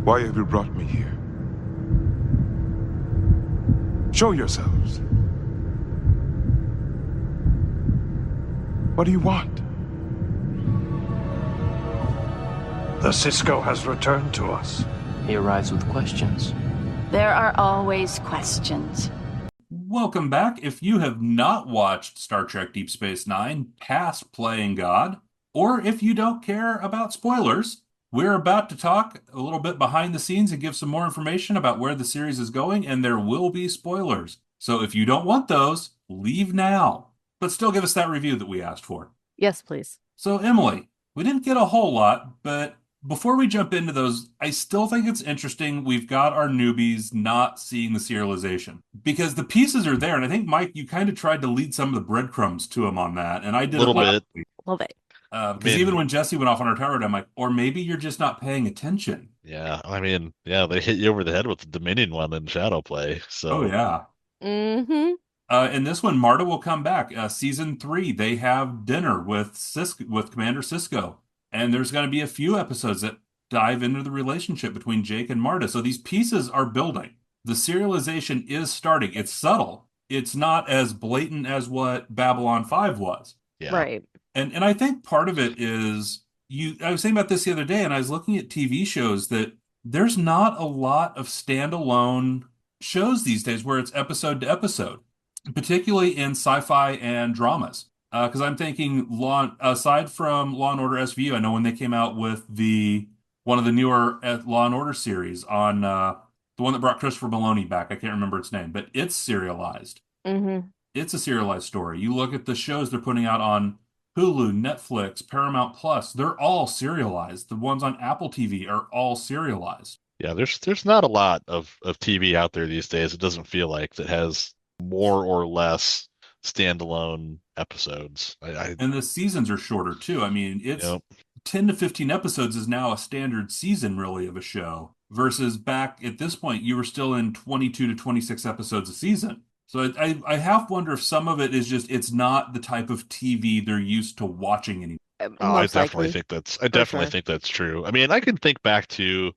Why have you brought me here? Show yourselves. What do you want? The Cisco has returned to us. He arrives with questions. There are always questions. Welcome back. If you have not watched Star Trek Deep Space Nine past Playing God, or if you don't care about spoilers, we're about to talk a little bit behind the scenes and give some more information about where the series is going, and there will be spoilers. So if you don't want those, leave now. But still give us that review that we asked for. Yes, please. So, Emily, we didn't get a whole lot, but before we jump into those, I still think it's interesting we've got our newbies not seeing the serialization. Because the pieces are there, and I think, Mike, you kind of tried to lead some of the breadcrumbs to them on that, and I did a little bit. Love it. Because even when Jessi went off on her tirade, I'm like, or maybe you're just not paying attention. Yeah, I mean, yeah, they hit you over the head with the Dominion one in Shadow Play. So, oh yeah. In this one, Marta will come back. Season 3, they have dinner with Commander Sisko, and there's going to be a few episodes that dive into the relationship between Jake and Marta. So these pieces are building. The serialization is starting. It's subtle. It's not as blatant as what Babylon 5 was. Yeah. Right. And I think part of it is I was saying about this the other day, and I was looking at TV shows that there's not a lot of standalone shows these days where it's episode to episode, particularly in sci-fi and dramas. Because I'm thinking, aside from Law and Order SVU, I know when they came out with one of the newer Law and Order series on the one that brought Christopher Maloney back. I can't remember its name, but it's serialized. Mm-hmm. It's a serialized story. You look at the shows they're putting out on Hulu, Netflix, Paramount Plus, they're all serialized. The ones on Apple TV are all serialized. Yeah, there's not a lot of TV out there these days. It doesn't feel like that has more or less standalone episodes. And the seasons are shorter too. I mean, it's Yep. 10 to 15 episodes is now a standard season really of a show versus back at this point you were still in 22 to 26 episodes a season. So I half wonder if some of it is just it's not the type of TV they're used to watching anymore. I definitely think that's true. I mean, I can think back to,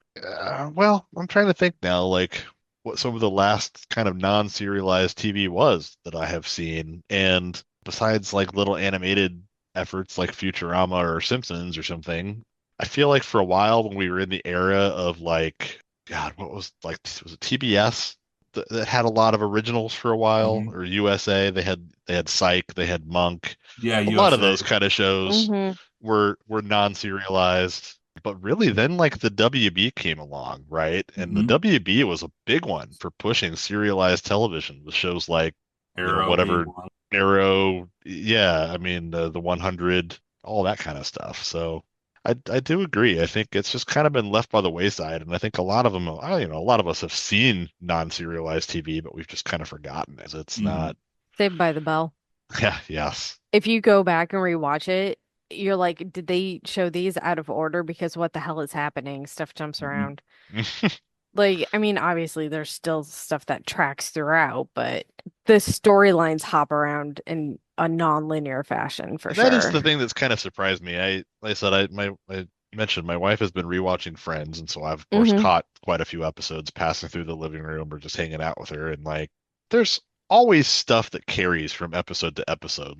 well, I'm trying to think now, like what some of the last kind of non-serialized TV was that I have seen. And besides like little animated efforts like Futurama or Simpsons or something, I feel like for a while when we were in the era of like, God, was it TBS that had a lot of originals for a while, or USA? They had Psych, they had Monk. Yeah, a lot of those kind of shows were non-serialized. But really, then like the WB came along, right? And the WB was a big one for pushing serialized television with shows like Arrow, whatever Arrow, yeah. I mean the 100, all that kind of stuff. So I do agree. I think it's just kind of been left by the wayside, and I think a lot of them, a lot of us have seen non-serialized TV, but we've just kind of forgotten it. It's not Saved by the Bell. Yeah, yes. If you go back and rewatch it, you're like, did they show these out of order? Because what the hell is happening? Stuff jumps around. Like, I mean, obviously there's still stuff that tracks throughout, but the storylines hop around in a non-linear fashion for sure. That is the thing that's kind of surprised me. I mentioned my wife has been rewatching Friends, and so I've of course caught quite a few episodes passing through the living room or just hanging out with her, and like there's always stuff that carries from episode to episode.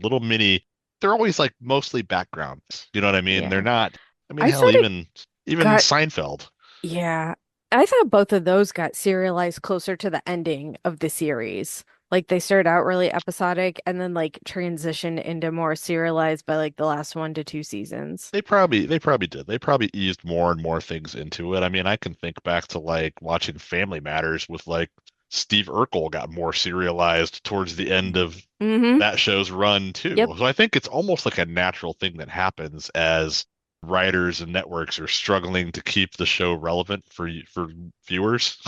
They're always like mostly backgrounds. You know what I mean? Yeah. They're not. I mean, hell, even Seinfeld. Yeah. I thought both of those got serialized closer to the ending of the series. Like they started out really episodic and then like transitioned into more serialized by like the last 1 to 2 seasons. They probably did. They probably eased more and more things into it. I mean, I can think back to like watching Family Matters with like Steve Urkel got more serialized towards the end of that show's run too. Yep. So I think it's almost like a natural thing that happens as writers and networks are struggling to keep the show relevant for viewers.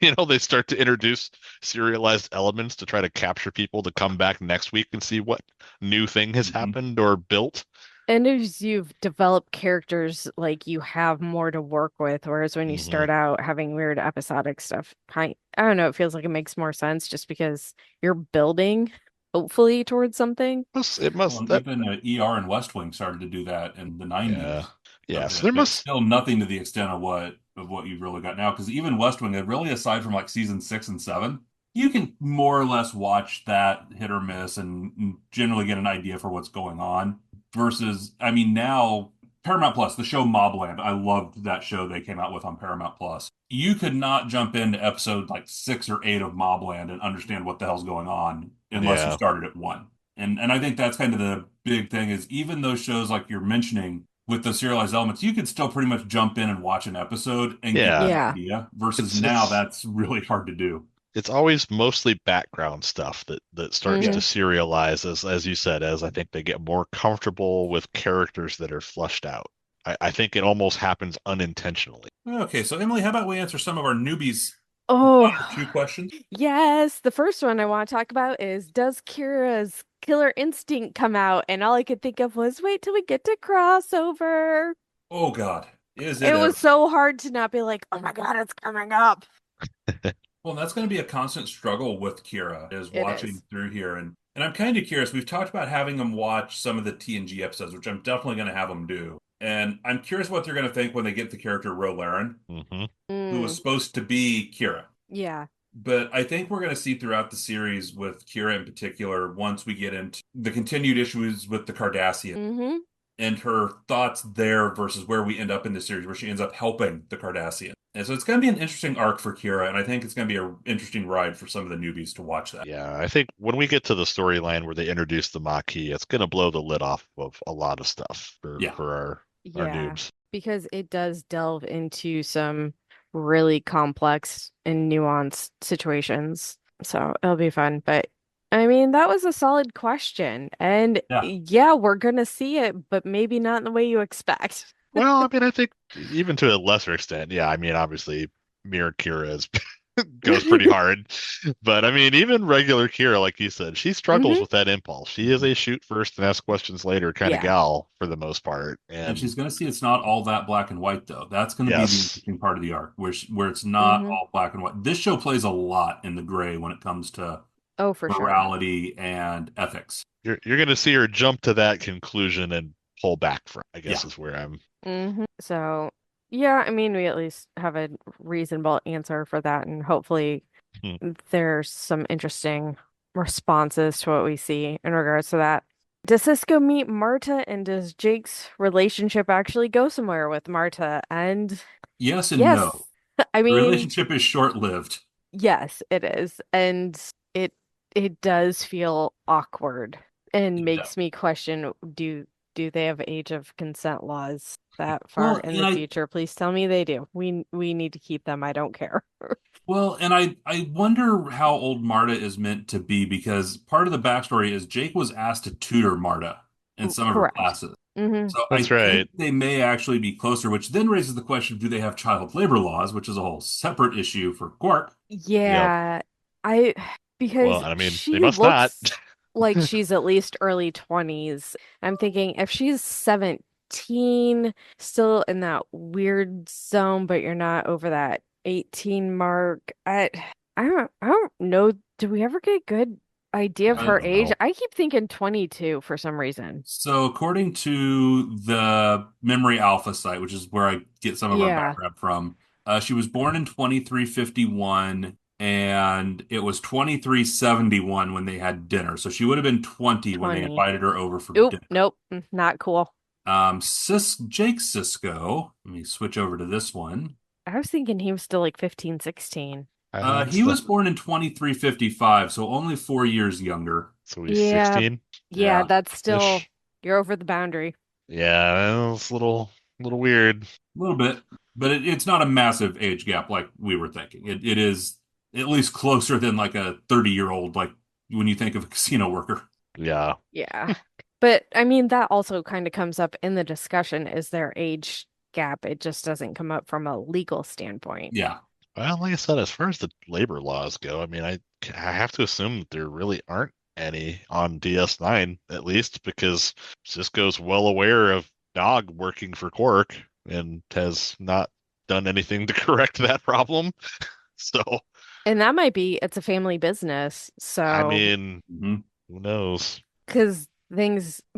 They start to introduce serialized elements to try to capture people to come back next week and see what new thing has happened or built. And as you've developed characters, like you have more to work with, whereas when you start out having weird episodic stuff, I don't know, it feels like it makes more sense just because you're building hopefully towards something. It must. Even ER and West Wing started to do that in the 90s. Yeah. So there must still nothing to the extent of what you've really got now. Because even West Wing, really aside from like season 6 and 7, you can more or less watch that hit or miss and generally get an idea for what's going on. Versus, I mean, now Paramount Plus, the show Mobland, I loved that show they came out with on Paramount Plus. You could not jump into episode like 6 or 8 of Mobland and understand what the hell's going on unless you started at 1. And I think that's kind of the big thing is even those shows like you're mentioning with the serialized elements, you could still pretty much jump in and watch an episode and get an idea. Versus now that's really hard to do. It's always mostly background stuff that starts to serialize as you said, as I think they get more comfortable with characters that are fleshed out. I think it almost happens unintentionally. Okay, so Emily, how about we answer some of our newbies 2 questions? Yes. The first one I want to talk about is, does Kira's Killer Instinct come out? And all I could think of was, wait till we get to crossover. Oh God. It was so hard to not be like, oh my God, it's coming up. Well, that's going to be a constant struggle with Kira is watching through here. And I'm kind of curious. We've talked about having them watch some of the TNG episodes, which I'm definitely going to have them do. And I'm curious what they're going to think when they get the character Ro Laren, who was supposed to be Kira. Yeah. But I think we're going to see throughout the series with Kira in particular, once we get into the continued issues with the Cardassians Mm-hmm. and her thoughts there versus where we end up in the series, where she ends up helping the Cardassians. And so it's going to be an interesting arc for Kira, and I think it's going to be an interesting ride for some of the newbies to watch that. Yeah, I think when we get to the storyline where they introduce the Maquis, it's going to blow the lid off of a lot of stuff for our noobs. Because it does delve into some really complex and nuanced situations. So it'll be fun. But I mean, that was a solid question. And yeah, we're gonna see it, but maybe not in the way you expect. Well, I mean, I think even to a lesser extent, yeah. I mean, obviously, Mirror Kira is goes pretty hard, but I mean, even regular Kira, like you said, she struggles with that impulse. She is a shoot first and ask questions later kind of gal for the most part, and she's going to see it's not all that black and white, though. That's going to be the interesting part of the arc, where it's not all black and white. This show plays a lot in the gray when it comes to morality and ethics. You're going to see her jump to that conclusion and pull back from. I guess is where I'm. So, yeah, I mean, we at least have a reasonable answer for that, and hopefully there's some interesting responses to what we see in regards to that. Does Cisco meet Marta, and does Jake's relationship actually go somewhere with Marta? And yes and no. I mean, the relationship is short-lived. Yes, it is, and it does feel awkward and makes me question: do they have age of consent laws that far in the future? Please tell me they do. We need to keep them. I don't care. Well, and I wonder how old Marta is meant to be, because part of the backstory is Jake was asked to tutor Marta in some of her classes. So That's I think they may actually be closer, which then raises the question, do they have child labor laws, which is a whole separate issue for Quark. Yeah. Because I mean, she they must looks not. like she's at least early 20s. I'm thinking if she's 17, still in that weird zone, but you're not over that 18 mark. I don't know. Do we ever get a good idea of her age? I keep thinking 22 for some reason. So according to the Memory Alpha site, which is where I get some of our background from, she was born in 2351 and it was 2371 when they had dinner. So she would have been 20 when they invited her over for dinner. Nope, not cool. Jake Cisco, let me switch over to this one. I was thinking he was still like 15, 16. He was born in 2355, so only 4 years younger. So he's 16? Yeah, that's still, you're over the boundary. Yeah, it's a little weird. A little bit, but it's not a massive age gap like we were thinking. It is at least closer than like a 30-year-old, like when you think of a casino worker. Yeah. Yeah. But I mean, that also kind of comes up in the discussion, is their age gap. It just doesn't come up from a legal standpoint. Yeah. Well, like I said, as far as the labor laws go, I mean, I have to assume that there really aren't any on DS9, at least, because Cisco's well aware of Nog working for Quark and has not done anything to correct that problem. So, and that might be, it's a family business. So, I mean, who knows? Because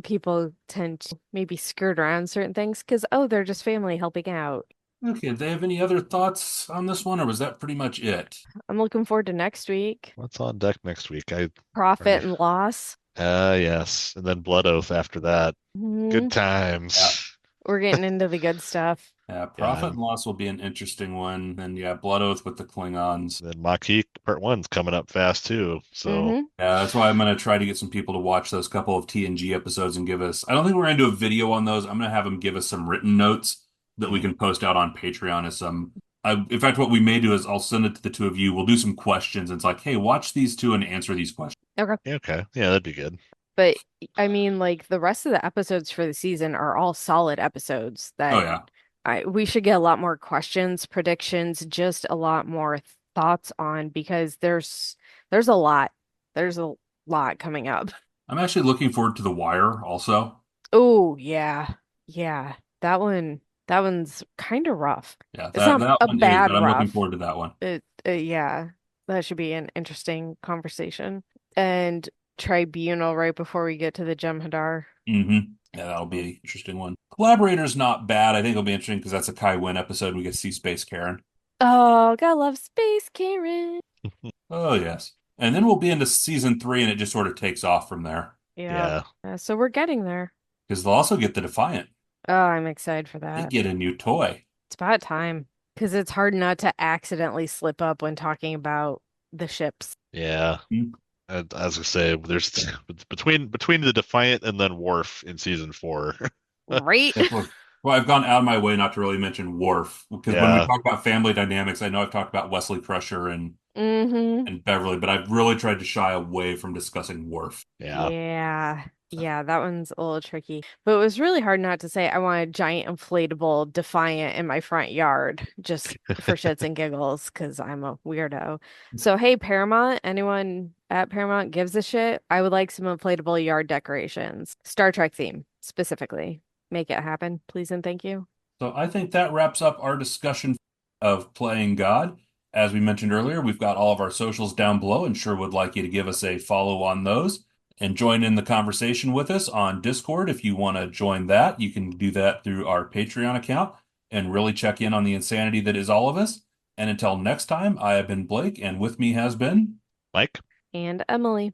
people tend to maybe skirt around certain things because, they're just family helping out. Okay, do they have any other thoughts on this one, or was that pretty much it? I'm looking forward to next week. What's on deck next week? Profit and loss. Yes. And then Blood Oath after that. Good times. Yeah. We're getting into the good stuff. Yeah, Profit and Loss will be an interesting one. And Blood Oath with the Klingons. Then Maquis Part 1's coming up fast too. So yeah, that's why I'm going to try to get some people to watch those couple of TNG episodes and give us, I don't think we're going to do a video on those. I'm going to have them give us some written notes that we can post out on Patreon as some. In fact, what we may do is I'll send it to the two of you. We'll do some questions. It's like, hey, watch these two and answer these questions. Okay. Yeah, that'd be good. But I mean, like, the rest of the episodes for the season are all solid episodes that we should get a lot more questions, predictions, just a lot more thoughts on, because there's a lot. There's a lot coming up. I'm actually looking forward to The Wire also. Oh, yeah. Yeah. That one's kind of rough. Yeah, it's not that a one bad is, but rough. I'm looking forward to that one. Yeah, that should be an interesting conversation. And Tribunal right before we get to the Jem'Hadar. Yeah, that'll be an interesting one. Collaborator's not bad. I think it'll be interesting because that's a Kai Wynn episode. We get to see Space Karen. Oh, gotta love Space Karen. Oh, yes. And then we'll be into season 3, and it just sort of takes off from there. Yeah. So we're getting there. Because they'll also get the Defiant. Oh, I'm excited for They that. get a new toy. It's about time. Because it's hard not to accidentally slip up when talking about the ships. Yeah. Hmm. And as I say, there's between the Defiant and then Worf in season 4. Right? Well, I've gone out of my way not to really mention Worf, because when we talk about family dynamics, I know I've talked about Wesley Crusher and Beverly, but I've really tried to shy away from discussing Worf. Yeah. Yeah, that one's a little tricky. But it was really hard not to say I want a giant inflatable Defiant in my front yard just for shits and giggles because I'm a weirdo. So, hey, Paramount, anyone at Paramount gives a shit? I would like some inflatable yard decorations. Star Trek theme, specifically. Make it happen, please and thank you. So I think that wraps up our discussion of Playing God. As we mentioned earlier, we've got all of our socials down below and sure would like you to give us a follow on those and join in the conversation with us on Discord. If you want to join that, you can do that through our Patreon account and really check in on the insanity that is all of us. And until next time, I have been Blake, and with me has been Mike and Emily.